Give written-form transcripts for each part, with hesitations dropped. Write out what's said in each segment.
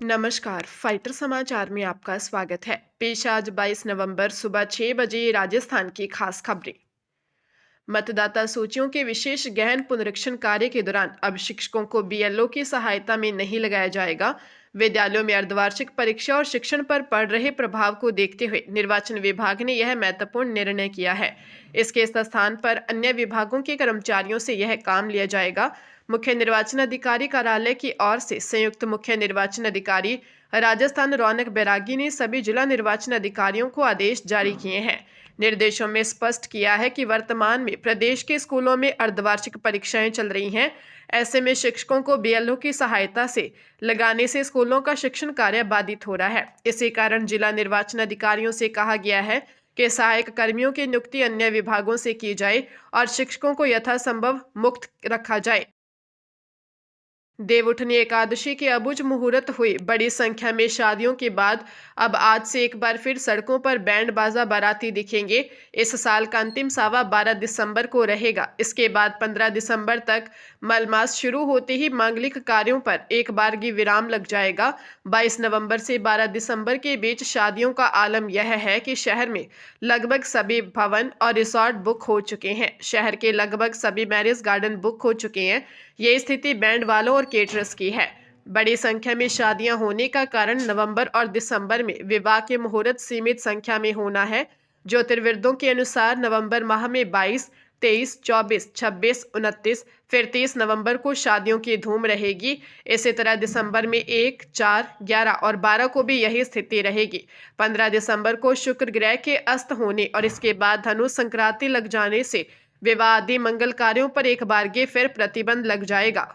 नमस्कार। फाइटर समाचार में आपका स्वागत है। पेश आज 22 नवंबर सुबह 6 बजे राजस्थान की खास खबरें। मतदाता सूचियों के विशेष गहन पुनरीक्षण कार्य के दौरान अब शिक्षकों को बीएलओ की सहायता में नहीं लगाया जाएगा। विद्यालयों में अर्धवार्षिक परीक्षा और शिक्षण पर पड़ रहे प्रभाव को देखते हुए निर्वाचन विभाग ने यह महत्वपूर्ण निर्णय किया है। इसके स्थान पर अन्य विभागों के कर्मचारियों से यह काम लिया जाएगा। मुख्य निर्वाचन अधिकारी कार्यालय की ओर से संयुक्त मुख्य निर्वाचन अधिकारी राजस्थान रौनक बैरागी ने सभी जिला निर्वाचन अधिकारियों को आदेश जारी किए हैं। निर्देशों में स्पष्ट किया है कि वर्तमान में प्रदेश के स्कूलों में अर्धवार्षिक परीक्षाएं चल रही हैं। ऐसे में शिक्षकों को बीएलओ की सहायता से लगाने से स्कूलों का शिक्षण कार्य बाधित हो रहा है। इसी कारण जिला निर्वाचन अधिकारियों से कहा गया है कि सहायक कर्मियों की नियुक्ति अन्य विभागों से की जाए और शिक्षकों को यथासंभव मुक्त रखा जाए। देवउठनी एकादशी के अबुझ मुहूर्त हुई बड़ी संख्या में शादियों के बाद अब आज से एक बार फिर सड़कों पर बैंड बाजा बाराती दिखेंगे। इस साल का अंतिम सावा 12 दिसंबर को रहेगा। इसके बाद 15 दिसंबर तक मलमास शुरू होते ही मांगलिक कार्यों पर एक बार की विराम लग जाएगा। 22 नवंबर से 12 दिसंबर के बीच शादियों का आलम यह है कि शहर में लगभग सभी भवन और रिसोर्ट बुक हो चुके हैं। शहर के लगभग सभी मैरिज गार्डन बुक हो चुके हैं। ये स्थिति बैंड वालों और केटरर्स की है। बड़ी संख्या में शादियां होने का कारण नवंबर और दिसंबर में विवाह के मुहूर्त सीमित संख्या में होना है। ज्योतिर्विदों के अनुसार नवंबर माह में 22, 23, 24, 26, 29 फिर 30 नवंबर को शादियों की धूम रहेगी। इसी तरह दिसंबर में 1, 4, 11 और 12 को भी यही स्थिति रहेगी। 15 दिसंबर को शुक्र ग्रह के अस्त होने और इसके बाद धनु संक्रांति लग जाने से विवाह आदि मंगल कार्यों पर एक बारगे फिर प्रतिबंध लग जाएगा।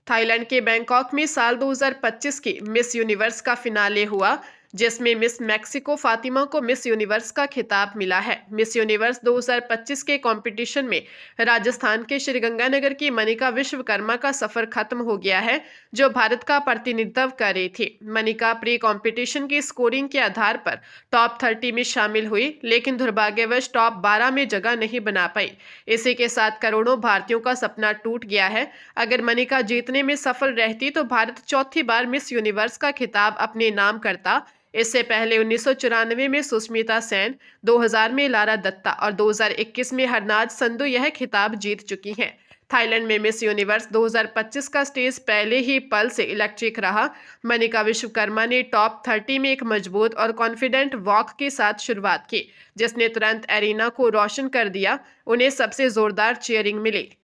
थाईलैंड के बैंकॉक में साल 2025 की मिस यूनिवर्स का फिनाले हुआ, जिसमें मिस मैक्सिको फातिमा को मिस यूनिवर्स का खिताब मिला है। मिस यूनिवर्स 2025 के कंपटीशन में राजस्थान के श्रीगंगानगर की मनिका विश्वकर्मा का सफर खत्म हो गया है, जो भारत का प्रतिनिधित्व कर रही थी। मनिका प्री कंपटीशन की स्कोरिंग के आधार पर टॉप 30 में शामिल हुई, लेकिन दुर्भाग्यवश टॉप 12 में जगह नहीं बना पाई। इसी के साथ करोड़ों भारतीयों का सपना टूट गया है। अगर मनिका जीतने में सफल रहती तो भारत चौथी बार मिस यूनिवर्स का खिताब अपने नाम करता। इससे पहले 1994 में सुष्मिता सेन, 2000 में लारा दत्ता और 2021 में हरनाज संधू यह खिताब जीत चुकी हैं। थाईलैंड में मिस यूनिवर्स 2025 का स्टेज पहले ही पल से इलेक्ट्रिक रहा। मनिका विश्वकर्मा ने टॉप 30 में एक मजबूत और कॉन्फिडेंट वॉक के साथ शुरुआत की, जिसने तुरंत एरिना को रोशन कर दिया। उन्हें सबसे जोरदार चीयरिंग मिली।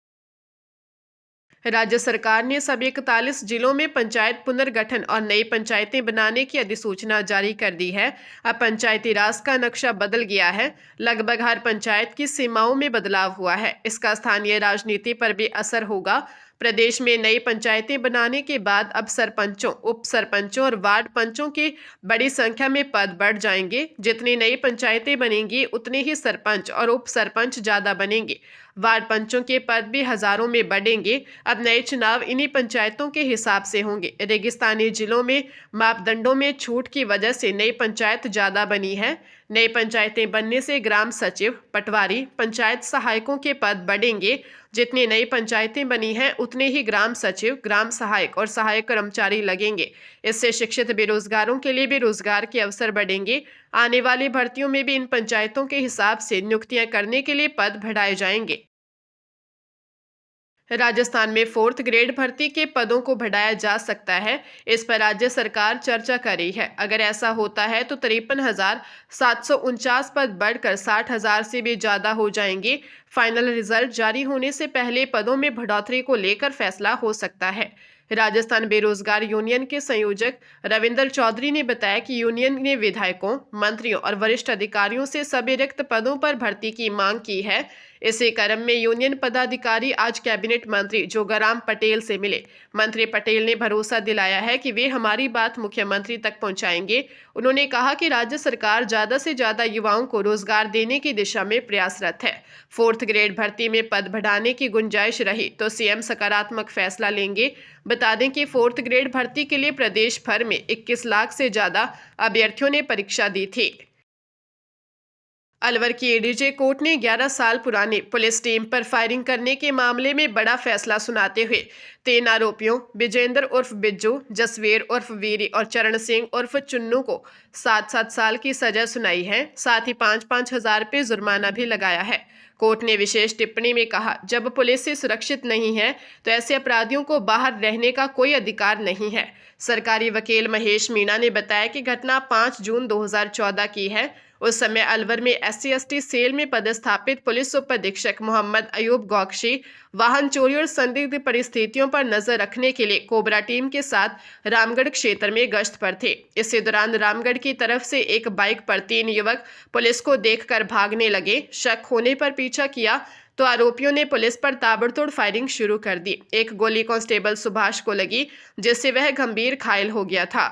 राज्य सरकार ने सभी 41 जिलों में पंचायत पुनर्गठन और नई पंचायतें बनाने की अधिसूचना जारी कर दी है। अब पंचायती राज का नक्शा बदल गया है। लगभग हर पंचायत की सीमाओं में बदलाव हुआ है। इसका स्थानीय राजनीति पर भी असर होगा। प्रदेश में नई पंचायतें बनाने के बाद अब सरपंचों, उप सरपंचों और वार्ड पंचों की बड़ी संख्या में पद बढ़ जाएंगे। जितनी नई पंचायतें बनेंगी उतने ही सरपंच और उप सरपंच ज्यादा बनेंगे। वार्ड पंचों के पद भी हजारों में बढ़ेंगे। अब नए चुनाव इन्हीं पंचायतों के हिसाब से होंगे। रेगिस्तानी जिलों में मापदंडों में छूट की वजह से नई पंचायत ज्यादा बनी है। नई पंचायतें बनने से ग्राम सचिव, पटवारी, पंचायत सहायकों के पद बढ़ेंगे। जितनी नई पंचायतें बनी हैं उतने ही ग्राम सचिव, ग्राम सहायक और सहायक कर्मचारी लगेंगे। इससे शिक्षित बेरोजगारों के लिए भी रोजगार के अवसर बढ़ेंगे। आने वाली भर्तियों में भी इन पंचायतों के हिसाब से नियुक्तियां करने के लिए पद बढ़ाए जाएंगे। राजस्थान में 4th ग्रेड भर्ती के पदों को बढ़ाया जा सकता है। इस पर राज्य सरकार चर्चा कर रही है। अगर ऐसा होता है तो 53,749 पद बढ़कर 60,000 से भी ज्यादा हो जाएंगे। फाइनल रिजल्ट जारी होने से पहले पदों में बढ़ोतरी को लेकर फैसला हो सकता है। राजस्थान बेरोजगार यूनियन के संयोजक रविंदर चौधरी ने बताया कि यूनियन ने विधायकों, मंत्रियों और वरिष्ठ अधिकारियों से सभी रिक्त पदों पर भर्ती की मांग की है। इसी क्रम में यूनियन पदाधिकारी आज कैबिनेट मंत्री जोगाराम पटेल से मिले। मंत्री पटेल ने भरोसा दिलाया है कि वे हमारी बात मुख्यमंत्री तक पहुंचाएंगे। उन्होंने कहा कि राज्य सरकार ज्यादा से ज्यादा युवाओं को रोजगार देने की दिशा में प्रयासरत है। 4th ग्रेड भर्ती में पद बढ़ाने की गुंजाइश रही तो सीएम सकारात्मक फैसला लेंगे। बता दें कि 4th ग्रेड भर्ती के लिए प्रदेश भर में 21 लाख से ज्यादा अभ्यर्थियों ने परीक्षा दी थी। अलवर की एडीजे कोर्ट ने 11 साल पुरानी पुलिस टीम पर फायरिंग करने के मामले में बड़ा फैसला सुनाते हुए 3 आरोपियों विजेंद्र उर्फ बिज्जू, जसवीर उर्फ वीरी और चरण सिंह उर्फ चुन्नू को 7-7 साल की सजा सुनाई है। साथ ही 5-5 हजार रुपये जुर्माना भी लगाया है। कोर्ट ने विशेष टिप्पणी में कहा, जब पुलिस से सुरक्षित नहीं है तो ऐसे अपराधियों को बाहर रहने का कोई अधिकार नहीं है। सरकारी वकील महेश मीणा ने बताया कि घटना 5 जून 2014 की है। उस समय अलवर में SC/ST सेल में पदस्थापित पुलिस उप अधीक्षक मोहम्मद अयूब गौकशी वाहन चोरी और संदिग्ध परिस्थितियों पर नजर रखने के लिए कोबरा टीम के साथ रामगढ़ क्षेत्र में गश्त पर थे। इसी दौरान रामगढ़ की तरफ से एक बाइक पर 3 युवक पुलिस को देखकर भागने लगे। शक होने पर पीछा किया तो आरोपियों ने पुलिस पर ताबड़तोड़ फायरिंग शुरू कर दी। एक गोली कांस्टेबल सुभाष को लगी, जिससे वह गंभीर घायल हो गया था।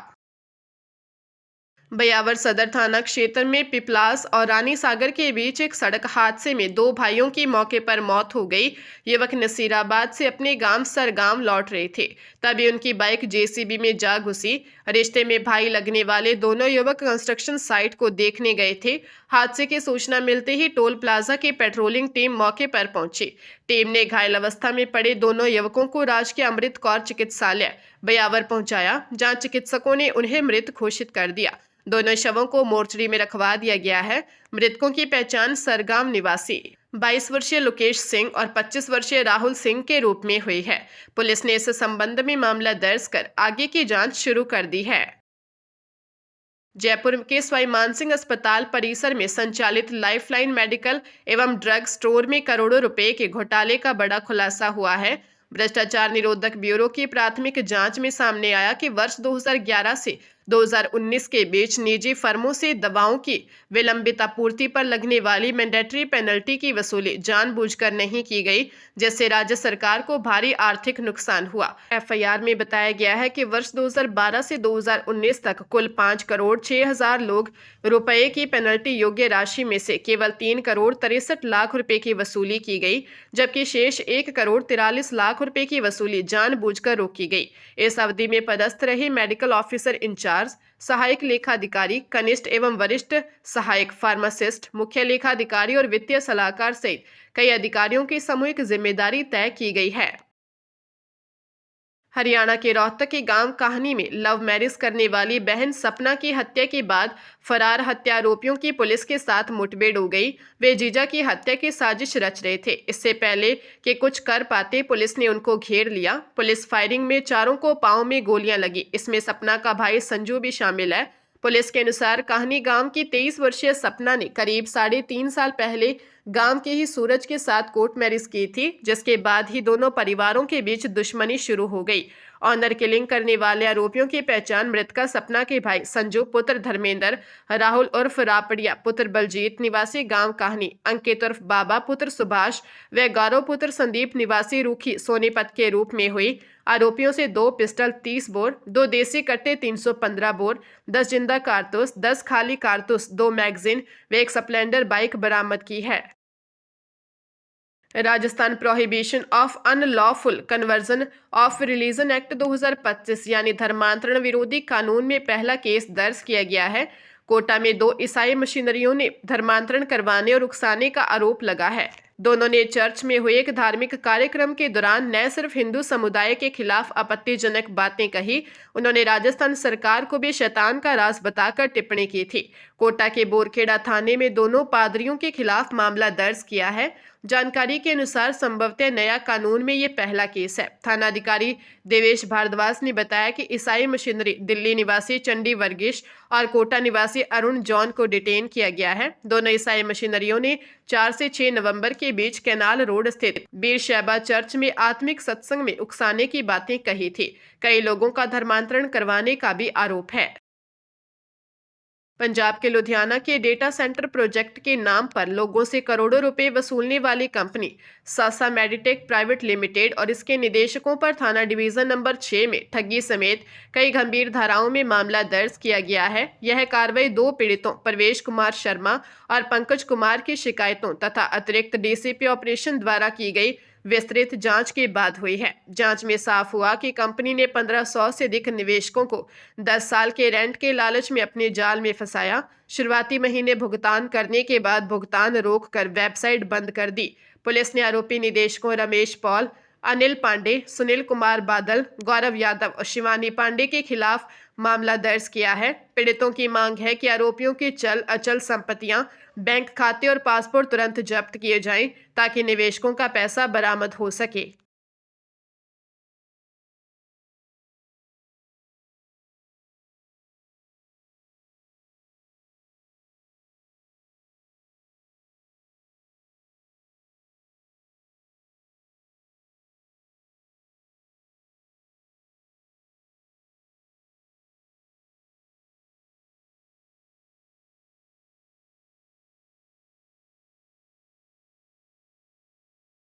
बयावर सदर थाना क्षेत्र में पिपलास और रानी सागर के बीच एक सड़क हादसे में 2 भाइयों की मौके पर मौत हो गई। युवक नसीराबाद से अपने गांव सरगांव लौट रहे थे, तभी उनकी बाइक JCB में जा घुसी। रिश्ते में भाई लगने वाले दोनों युवक कंस्ट्रक्शन साइट को देखने गए थे। हादसे की सूचना मिलते ही टोल प्लाजा की पेट्रोलिंग टीम मौके पर पहुंची। टीम ने घायल अवस्था में पड़े दोनों युवकों को राजकीय अमृत कौर चिकित्सालय बयावर पहुंचाया, जहां चिकित्सकों ने उन्हें मृत घोषित कर दिया। दोनों शवों को मोर्चरी में रखवा दिया गया है। मृतकों की पहचान सरगांव निवासी 22 वर्षीय लोकेश सिंह और 25 वर्षीय राहुल सिंह के रूप में हुई है। पुलिस ने इस संबंध में मामला दर्ज कर आगे की जांच शुरू कर दी है। जयपुर के सवाई मानसिंह अस्पताल परिसर में संचालित लाइफलाइन मेडिकल एवं ड्रग स्टोर में करोड़ों रुपए के घोटाले का बड़ा खुलासा हुआ है। भ्रष्टाचार निरोधक ब्यूरो की प्राथमिक जांच में सामने आया कि वर्ष 2011 से 2019 के बीच निजी फर्मों से दवाओं की विलंबित आपूर्ति पर लगने वाली मैंडेटरी पेनल्टी की वसूली जानबूझकर नहीं की गई, जिससे राज्य सरकार को भारी आर्थिक नुकसान हुआ। FIR में बताया गया है कि वर्ष 2012 से 2019 तक कुल 5 करोड़ 6 हजार लोग रुपए की पेनल्टी योग्य राशि में से केवल 3 करोड़ 63 लाख रुपए की वसूली की गई, जबकि शेष 1 करोड़ 43 लाख रुपए की वसूली जानबूझकर रोकी गई। इस अवधि में पदस्थ रहे मेडिकल ऑफिसर इंचार्ज, सहायक लेखाधिकारी, कनिष्ठ एवं वरिष्ठ सहायक फार्मासिस्ट, मुख्य लेखाधिकारी और वित्तीय सलाहकार सहित कई अधिकारियों की सामूहिक जिम्मेदारी तय की गई है। हरियाणा के रोहतक के गांव काहनी में लव मैरिज करने वाली बहन सपना की हत्या के बाद फरार हत्या आरोपियों की पुलिस के साथ मुठभेड़ हो गई। वे जीजा की हत्या की साजिश रच रहे थे। इससे पहले कि कुछ कर पाते पुलिस ने उनको घेर लिया। पुलिस फायरिंग में चारों को पांव में गोलियां लगी। इसमें सपना का भाई संजू भी शामिल है। पुलिस के अनुसार काहनी गांव की 23 वर्षीय सपना ने करीब 3.5 साल पहले गांव के ही सूरज के साथ कोर्ट मैरिज की थी, जिसके बाद ही दोनों परिवारों के बीच दुश्मनी शुरू हो गई। ऑनर किलिंग करने वाले आरोपियों की पहचान मृतका सपना के भाई संजू पुत्र धर्मेंद्र, राहुल उर्फ रापड़िया पुत्र बलजीत निवासी गांव काहनी, अंकित उर्फ बाबा पुत्र सुभाष व गौरव पुत्र संदीप निवासी रूखी सोनीपत के रूप में हुई। आरोपियों से 2 पिस्टल 30 बोर, 2 देसी कट्टे 315 बोर, 10 जिंदा कारतूस, 10 खाली कारतूस, 2 मैगजीन व एक स्प्लेंडर बाइक बरामद की है। Rajasthan prohibition of unlawful conversion of religion act 2025 यानी धर्मांतरण विरोधी कानून में पहला केस दर्ज किया गया है। कोटा में 2 ईसाई मिशनरियों ने धर्मांतरण करवाने और उकसाने का आरोप लगा है। दोनों ने चर्च में हुए एक धार्मिक कार्यक्रम के दौरान न सिर्फ हिंदू समुदाय के खिलाफ आपत्तिजनक बातें कही, उन्होंने राजस्थान सरकार को भी शैतान का राज बताकर टिप्पणी की थी। कोटा के बोरखेड़ा थाने में दोनों पादरियों के खिलाफ मामला दर्ज किया है। जानकारी के अनुसार संभवतः नया कानून में ये पहला केस है। थानाधिकारी देवेश भारद्वाज ने बताया कि ईसाई मशीनरी दिल्ली निवासी चंडी वर्गीश और कोटा निवासी अरुण जॉन को डिटेन किया गया है। दोनों ईसाई मशीनरियों ने 4 से 6 नवंबर के बीच कैनाल रोड स्थित बीर शैबा चर्च में आत्मिक सत्संग में उकसाने की बातें कही थी। कई लोगों का धर्मांतरण करवाने का भी आरोप है। पंजाब के लुधियाना के डेटा सेंटर प्रोजेक्ट के नाम पर लोगों से करोड़ों रुपए वसूलने वाली कंपनी सासा मेडिटेक प्राइवेट लिमिटेड और इसके निदेशकों पर थाना डिवीजन नंबर 6 में ठगी समेत कई गंभीर धाराओं में मामला दर्ज किया गया है। यह कार्रवाई 2 पीड़ितों प्रवेश कुमार शर्मा और पंकज कुमार की शिकायतों तथा अतिरिक्त DCP ऑपरेशन द्वारा की गई विस्तृत जांच के बाद हुई है। जांच में साफ हुआ कि कंपनी ने 1500 से अधिक निवेशकों को 10 साल के रेंट के लालच में अपने जाल में फंसाया। शुरुआती महीने भुगतान करने के बाद भुगतान रोककर वेबसाइट बंद कर दी। पुलिस ने आरोपी निदेशकों रमेश पॉल, अनिल पांडे, सुनील कुमार बादल, गौरव यादव और शिवानी पांडे के खिलाफ मामला दर्ज किया है। पीड़ितों की मांग है कि आरोपियों की चल अचल संपत्तियां, बैंक खाते और पासपोर्ट तुरंत जब्त किए जाएं ताकि निवेशकों का पैसा बरामद हो सके।